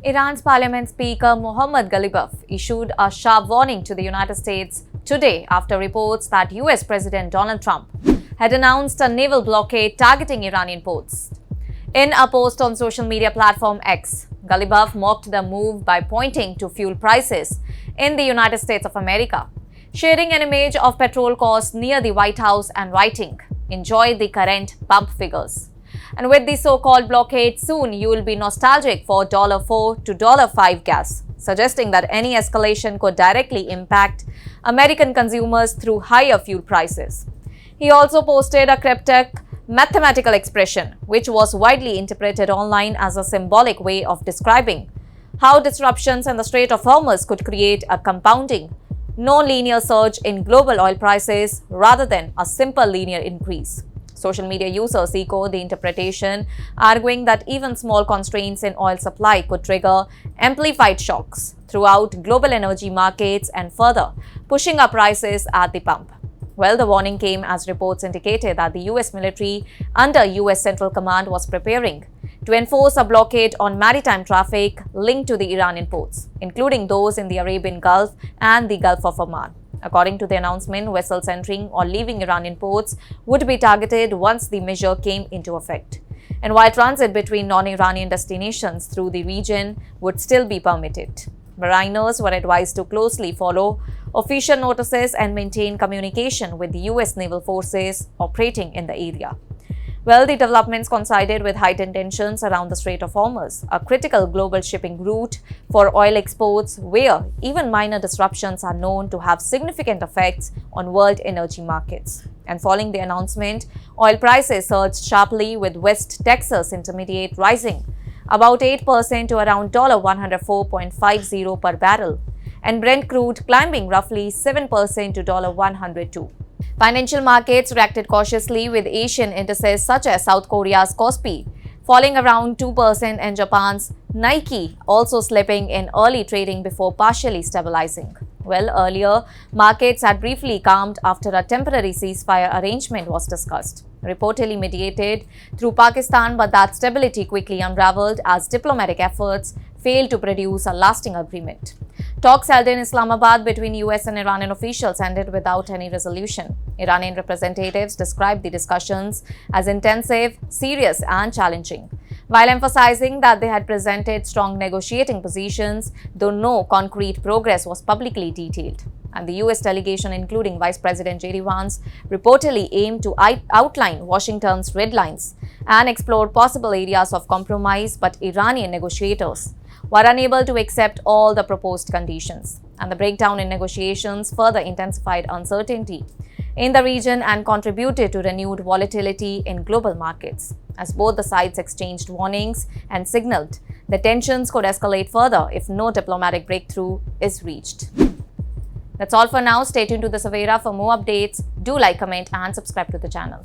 Iran's parliament speaker Mohammad Ghalibaf issued a sharp warning to the United States today after reports that US President Donald Trump had announced a naval blockade targeting Iranian ports. In a post on social media platform X, Ghalibaf mocked the move by pointing to fuel prices in the United States of America, sharing an image of petrol costs near the White House and writing, "Enjoy the current pump figures." And with the so-called blockade, soon you will be nostalgic for $4 to $5 gas, suggesting that any escalation could directly impact American consumers through higher fuel prices. He also posted a cryptic mathematical expression, which was widely interpreted online as a symbolic way of describing how disruptions in the Strait of Hormuz could create a compounding, non-linear surge in global oil prices rather than a simple linear increase. Social media users echo the interpretation, arguing that even small constraints in oil supply could trigger amplified shocks throughout global energy markets and further pushing up prices at the pump. Well, the warning came as reports indicated that the US military under US Central Command was preparing to enforce a blockade on maritime traffic linked to the Iranian ports, including those in the Arabian Gulf and the Gulf of Oman. According to the announcement, vessels entering or leaving Iranian ports would be targeted once the measure came into effect. And while transit between non-Iranian destinations through the region would still be permitted, mariners were advised to closely follow official notices and maintain communication with the US naval forces operating in the area. Well, the developments coincided with heightened tensions around the Strait of Hormuz, a critical global shipping route for oil exports where even minor disruptions are known to have significant effects on world energy markets. And following the announcement, oil prices surged sharply with West Texas Intermediate rising about 8% to around $104.50 per barrel, and Brent crude climbing roughly 7% to $102. Financial markets reacted cautiously with Asian indices such as South Korea's Kospi falling around 2% and Japan's Nikkei also slipping in early trading before partially stabilizing. Well, earlier, markets had briefly calmed after a temporary ceasefire arrangement was discussed, reportedly mediated through Pakistan, but that stability quickly unraveled as diplomatic efforts failed to produce a lasting agreement. Talks held in Islamabad between US and Iranian officials ended without any resolution. Iranian representatives described the discussions as intensive, serious, and challenging, while emphasizing that they had presented strong negotiating positions, though no concrete progress was publicly detailed. And the US delegation, including Vice President J.D. Vance, reportedly aimed to outline Washington's red lines and explore possible areas of compromise, but Iranian negotiators were unable to accept all the proposed conditions. And the breakdown in negotiations further intensified uncertainty in the region and contributed to renewed volatility in global markets, as both the sides exchanged warnings and signaled that tensions could escalate further if no diplomatic breakthrough is reached. That's all for now. Stay tuned to the Savera for more updates. Do like, comment, and subscribe to the channel.